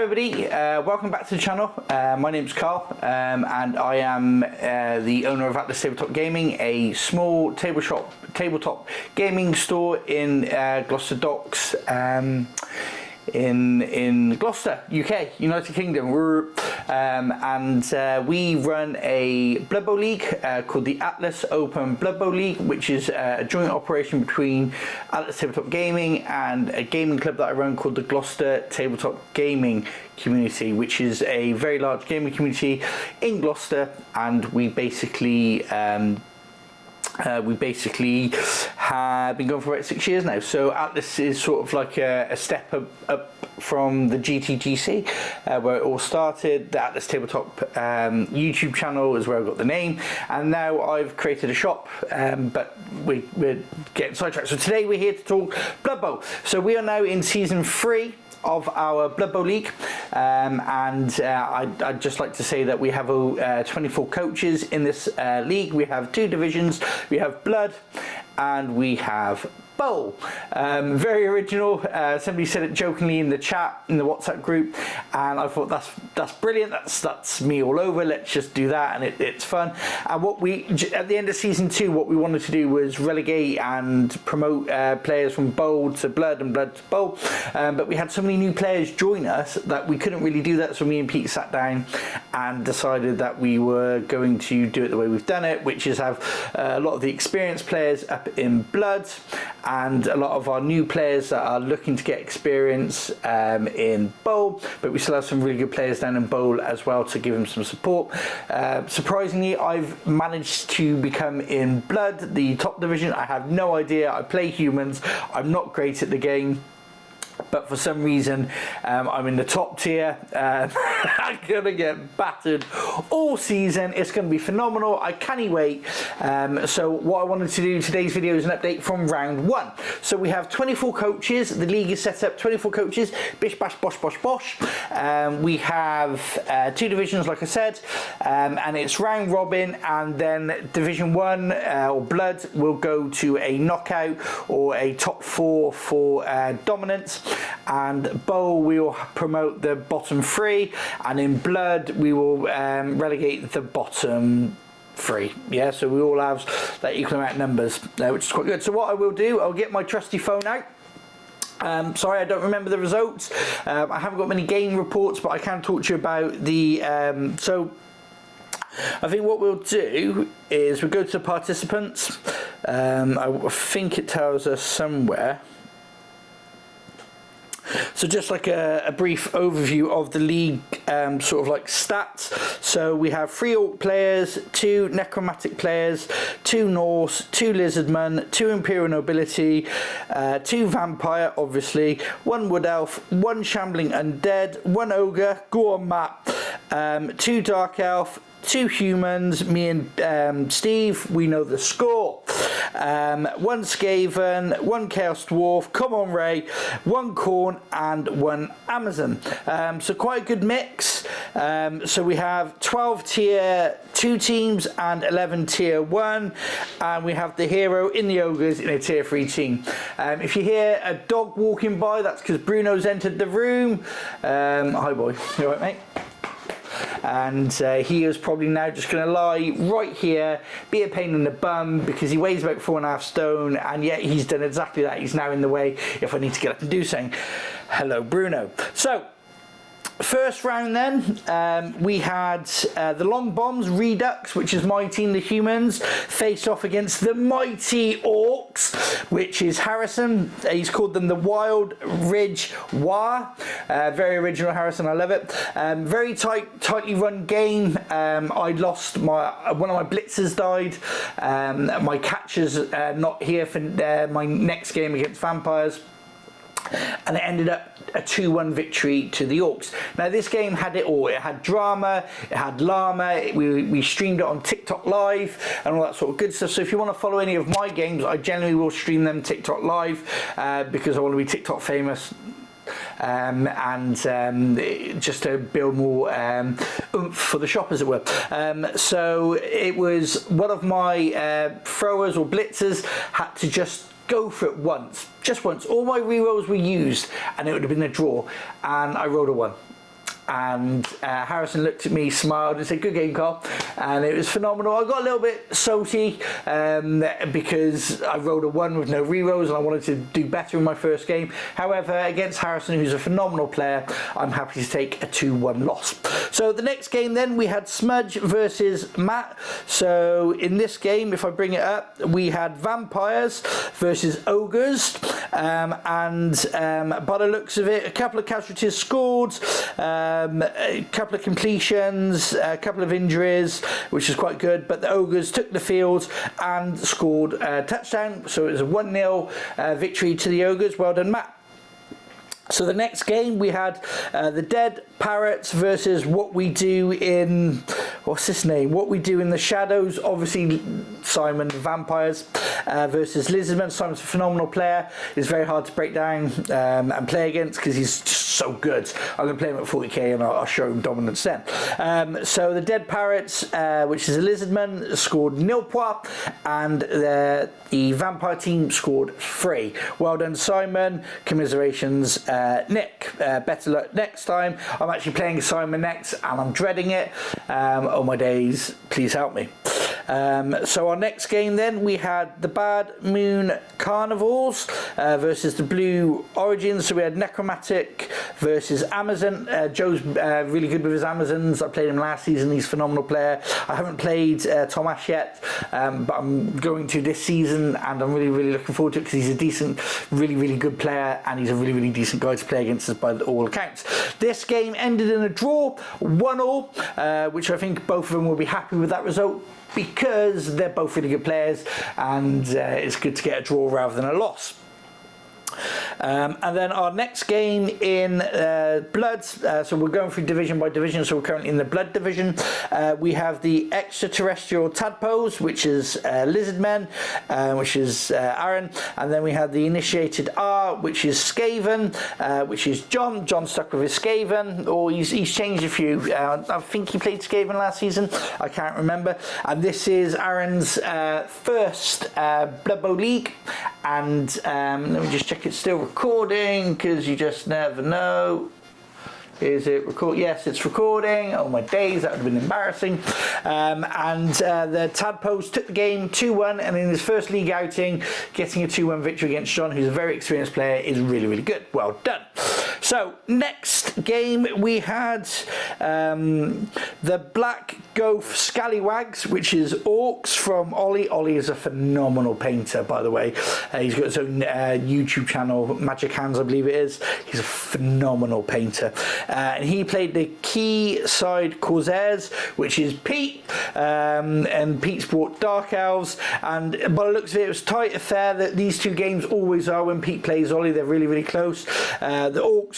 everybody, welcome back to the channel. My name's Carl and I am the owner of Atlas Tabletop Gaming, a small tabletop gaming store in Gloucester Docks in Gloucester, UK, United Kingdom. We run a Bloodbowl League called the Atlas Open Bloodbowl League, which is a joint operation between Atlas Tabletop Gaming and a gaming club that I run called the Gloucester Tabletop Gaming Community, which is a very large gaming community in Gloucester, and we basically have been going for about 6 years now. So Atlas is sort of like a step up from the GTGC, where it all started. The Atlas Tabletop YouTube channel is where I got the name, and now I've created a shop, but we're getting sidetracked. So today we're here to talk Blood Bowl. So we are now in season 3 of our Bloodbowl League, I'd just like to say that we have 24 coaches in this league. We have 2 divisions. We have Blood and we have Bowl. Very original. Somebody said it jokingly in the chat, in the WhatsApp group, and I thought that's brilliant. That's me all over. Let's just do that, and it's fun. And what we, at the end of season 2, what we wanted to do was relegate and promote players from Bowl to Blood and Blood to Bowl, but we had so many new players join us that we couldn't really do that. So me and Pete sat down and decided that we were going to do it the way we've done it, which is have a lot of the experienced players up in Blood and a lot of our new players that are looking to get experience in Bowl, but we still have some really good players down in Bowl as well to give them some support. Surprisingly, I've managed to become in Blood, the top division. I have no idea. I play humans. I'm not great at the game, but for some reason I'm in the top tier. I'm gonna get battered all season. It's gonna be phenomenal. I can't wait. So what I wanted to do today's video is an update from round 1. So we have 24 coaches. The league is set up 24 coaches. Bish bash bosh bosh bosh. We have 2 divisions, like I said, and it's round robin, and then division 1 or Blood will go to a knockout or a top 4 for dominance, and Bowl we will promote the bottom 3, and in Blood we will relegate the bottom 3. Yeah, so we all have that equal amount of numbers, which is quite good. So what I will do, I'll get my trusty phone out. Sorry, I don't remember the results. I haven't got many game reports, but I can talk to you about the so I think what we'll do is we'll go to participants. I think it tells us somewhere. So just like a brief overview of the league, sort of like stats. So we have 3 Orc players, 2 Necromantic players, 2 Norse, 2 Lizardmen, 2 Imperial Nobility, 2 Vampire, obviously, 1 Wood Elf, 1 Shambling Undead, 1 Ogre, go on Matt, 2 Dark Elf, 2 humans, me and Steve, we know the score. 1 Skaven, 1 Chaos Dwarf, come on Ray, 1 Khorne and 1 Amazon. So quite a good mix. So we have 12 tier 2 teams and 11 tier 1, and we have the hero in the Ogres in a tier 3 team. If you hear a dog walking by, that's because Bruno's entered the room. Hi boy, you alright mate? And he is probably now just going to lie right here, be a pain in the bum, because he weighs about 4.5 stone, and yet he's done exactly that. He's now in the way if I need to get up and do something. Hello Bruno. So first round then, we had the Long Bombs Redux, which is my team, the humans, face off against the mighty Orcs, which is Harrison. He's called them the Wild Ridge War. Very original, Harrison, I love it. Very tightly run game. I lost one of my blitzers died. My catcher's not here for my next game against Vampires, and it ended up a 2-1 victory to the Orcs. Now this game had it all. It had drama, it had llama, we streamed it on TikTok live and all that sort of good stuff. So if you want to follow any of my games, I generally will stream them TikTok live, because I want to be TikTok famous. Just to build more oomph for the shop, as it were. So it was one of my throwers or blitzers had to just go for it once, just once. All my rerolls were used and it would have been a draw, and I rolled a 1. and Harrison looked at me, smiled and said, "Good game, Karl," and it was phenomenal. I got a little bit salty because I rolled a 1 with no re-rolls and I wanted to do better in my first game. However, against Harrison, who's a phenomenal player, I'm happy to take a 2-1 loss. So the next game then, we had Smudge versus Matt. So in this game, if I bring it up, we had Vampires versus Ogres, and by the looks of it, a couple of casualties scored, a couple of completions, a couple of injuries, which is quite good, but the Ogres took the field and scored a touchdown, so it was a 1-0 victory to the Ogres. Well done, Matt. So the next game we had the Dead Parrots versus What We Do in, what's his name? What We Do in the Shadows. Obviously Simon, the Vampires, versus Lizardman. Simon's a phenomenal player. He's very hard to break down and play against because he's just so good. I'm going to play him at 40k and I'll show him dominance then. So the Dead Parrots, which is a Lizardman, scored 0 points, and the Vampire team scored 3. Well done, Simon. Commiserations, Nick. Better luck next time. I'm actually playing Simon next and I'm dreading it. Oh my days, please help me. So our next game then, we had the Bad Moon Carnivals versus the Blue Origins. So we had Necromantic versus Amazon. Joe's really good with his Amazons. I played him last season. He's a phenomenal player. I haven't played Tomash yet, but I'm going to this season and I'm really looking forward to it because he's a decent, really good player and he's a really decent guy to play against us by all accounts. This game ended in a draw, 1-1, which I think both of them will be happy with that result, because they're both really good players and it's good to get a draw rather than a loss. And then our next game in Bloods, so we're going through division by division, so we're currently in the Blood division. We have the Extraterrestrial Tadpoles, which is Lizardmen, which is Aaron, and then we have the Initiated R, which is Skaven, which is John. John stuck with his Skaven, or he's changed a few. I think he played Skaven last season, I can't remember. And this is Aaron's first Bloodbowl League, and let me just check it's still recording, because you just never know. Is it record? Yes, it's recording. Oh my days, that would have been embarrassing. The Tadpoles took the game 2-1, and in his first league outing, getting a 2-1 victory against John, who's a very experienced player, is really good. Well done. So next game we had the Black Goph Scallywags, which is Orcs from Ollie. Ollie is a phenomenal painter, by the way. He's got his own YouTube channel, Magic Hands, I believe it is. He's a phenomenal painter. And he played the Quayside Corsairs, which is Pete, and Pete's brought Dark Elves, and by the looks of it, it was tight affair. That these two games always are when Pete plays Ollie. They're really close. The Orcs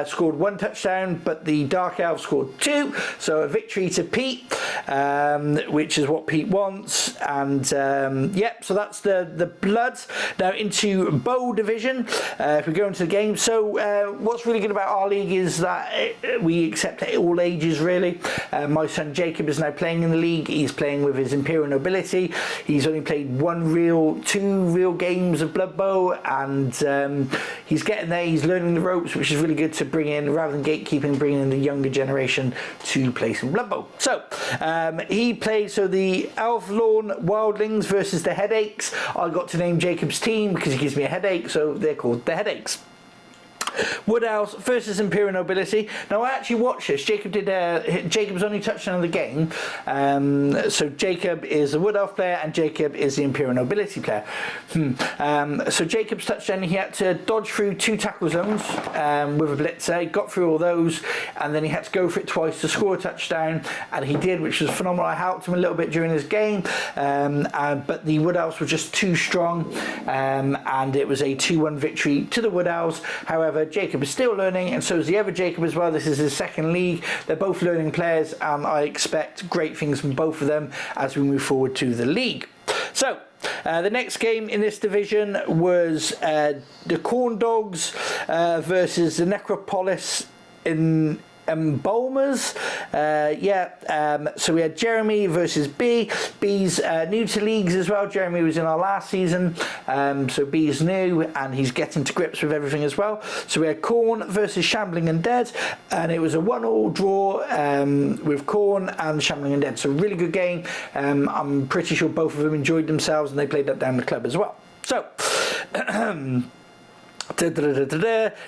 scored 1 touchdown, but the Dark Elves scored 2, so a victory to Pete, which is what Pete wants. And yep, so that's the Bloods. Now into Bow division, if we go into the game. So what's really good about our league is that we accept all ages, really. My son Jacob is now playing in the league. He's playing with his Imperial Nobility. He's only played 2 real games of Blood Bowl, and he's getting there. He's learning the ropes, which is really good to bring in, rather than gatekeeping, bringing in the younger generation to play some Blood Bowl. So he played the Elflawn Wildlings versus the Headaches. I got to name Jacob's team because he gives me a headache, so they're called the Headaches. Wood Elves versus Imperial Nobility. Now I actually watched this. Jacob's only touchdown of the game. So Jacob is the Wood Elf player and Jacob is the Imperial Nobility player. So Jacob's touchdown, he had to dodge through 2 tackle zones with a blitzer. He got through all those, and then he had to go for it twice to score a touchdown, and he did, which was phenomenal. I helped him a little bit during his game, but the Wood Elves were just too strong, and it was a 2-1 victory to the Wood Elves. However, Jacob is still learning, and so is the other Jacob as well. This is his second league. They're both learning players, and I expect great things from both of them as we move forward to the league. So the next game in this division was the Corn Dogs versus the Necropolis Bowlers. So we had Jeremy versus B. B's new to leagues as well. Jeremy was in our last season, so B's new and he's getting to grips with everything as well. So we had Corn versus Shambling Undead, and it was a 1-1 draw with Corn and Shambling Undead. So really good game. I'm pretty sure both of them enjoyed themselves and they played that down the club as well. So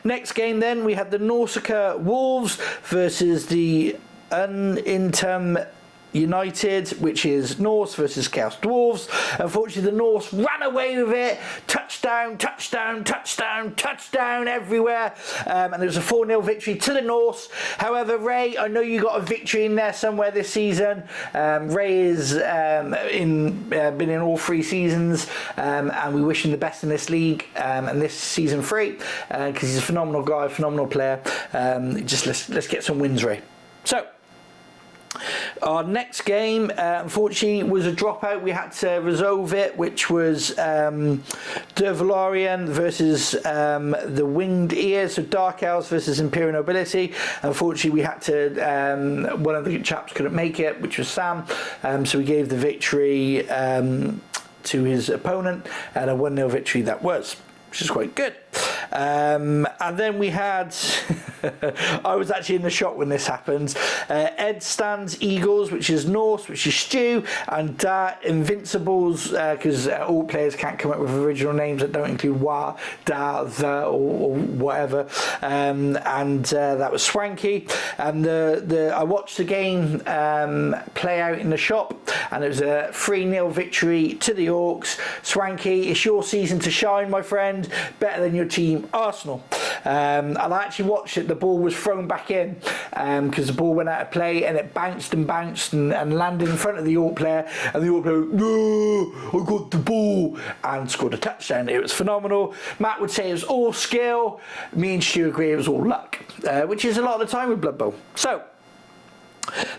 next game then, we had the Nausicaa Wolves versus the Uninterm United, which is Norse versus Chaos Dwarves. Unfortunately, the Norse ran away with it. Touchdown, touchdown, touchdown, touchdown everywhere. And it was a 4-0 victory to the Norse. However, Ray, I know you got a victory in there somewhere this season. Ray is been in all 3 seasons, and we wish him the best in this league and this season 3, because he's a phenomenal guy, phenomenal player. Just let's get some wins, Ray. So our next game, unfortunately, was a dropout. We had to resolve it, which was the Valarian versus the Winged Ears, so Dark Elves versus Imperial Nobility. Unfortunately, we had to, one of the chaps couldn't make it, which was Sam, so we gave the victory to his opponent, and a 1-0 victory that was, which is quite good. And then we had, I was actually in the shop when this happened, Ed Stands Eagles, which is Norse, which is Stew, and Da Invincibles, because all players can't come up with original names that don't include Wa, Da, The, or whatever, and that was Swanky. And I watched the game play out in the shop, and it was a 3-0 victory to the Orcs. Swanky, it's your season to shine, my friend, better than your team Arsenal. And I actually watched it. The ball was thrown back in because the ball went out of play, and it bounced and bounced and landed in front of the York player, and the York player went, "No, I got the ball," and scored a touchdown. It was phenomenal. Matt would say it was all skill. Me and Stu agree it was all luck, which is a lot of the time with Blood Bowl. So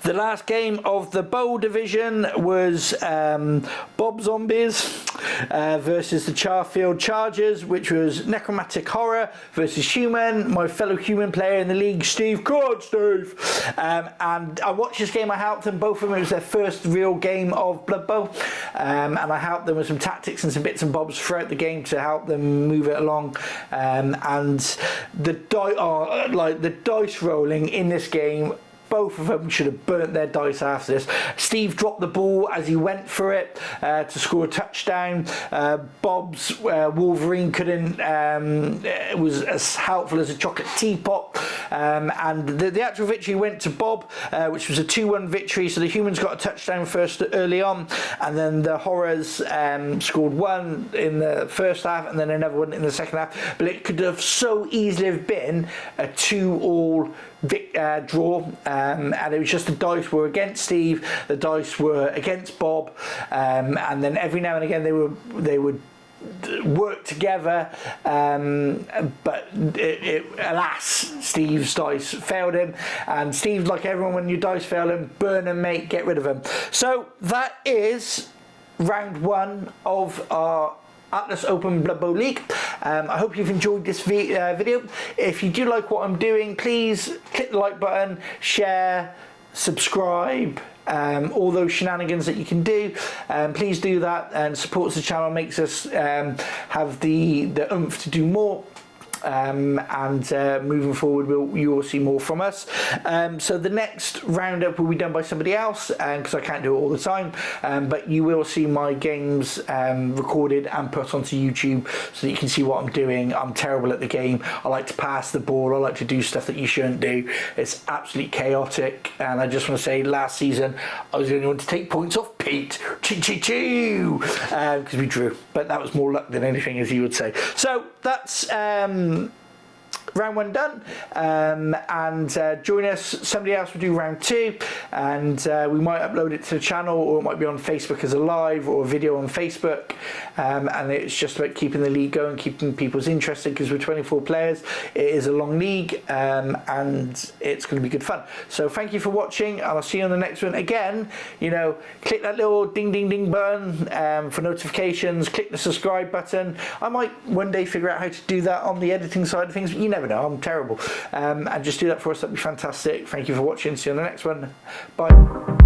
the last game of the Bowl division was Bob Zombies versus the Charfield Chargers, which was Necromantic Horror versus Human, my fellow human player in the league, Steve. Come on, Steve! And I watched this game. I helped them. Both of them. It was their first real game of Blood Bowl, and I helped them with some tactics and some bits and bobs throughout the game to help them move it along. And the dice rolling in this game, both of them should have burnt their dice after this. Steve dropped the ball as he went for it to score a touchdown. Bob's Wolverine couldn't, was as helpful as a chocolate teapot. And the actual victory went to Bob, which was a 2-1 victory. So the humans got a touchdown first early on, and then the horrors scored 1 in the first half, and then another 1 in the second half. But it could have so easily have been a 2-all draw, and it was just the dice were against Steve, the dice were against Bob, and then every now and again they would work together, but alas, Steve's dice failed him, and Steve, like everyone, when your dice fail him, burn them, mate, get rid of them. So that is round 1 of our Atlas Open Blood Bowl League. I hope you've enjoyed this video. If you do like what I'm doing, please click the like button, share, subscribe, all those shenanigans that you can do. Please do that, and supports the channel, makes us have the oomph to do more. And moving forward, you will see more from us. So the next roundup will be done by somebody else, because I can't do it all the time, but you will see my games recorded and put onto YouTube so that you can see what I'm doing. I'm terrible at the game. I like to pass the ball. I like to do stuff that you shouldn't do. It's absolutely chaotic, and I just want to say, last season I was the only one to take points off Pete, because we drew, but that was more luck than anything, as he would say. So that's round 1 done, and join us. Somebody else will do round 2, and we might upload it to the channel, or it might be on Facebook as a live or a video on Facebook, and it's just about keeping the league going, keeping people's interested, because we're 24 players. It is a long league, and it's going to be good fun. So thank you for watching, and I'll see you on the next one. Again, click that little ding ding ding button for notifications, click the subscribe button. I might one day figure out how to do that on the editing side of things, but you never know, I'm terrible. And just do that for us, that'd be fantastic. Thank you for watching, see you on the next one. Bye.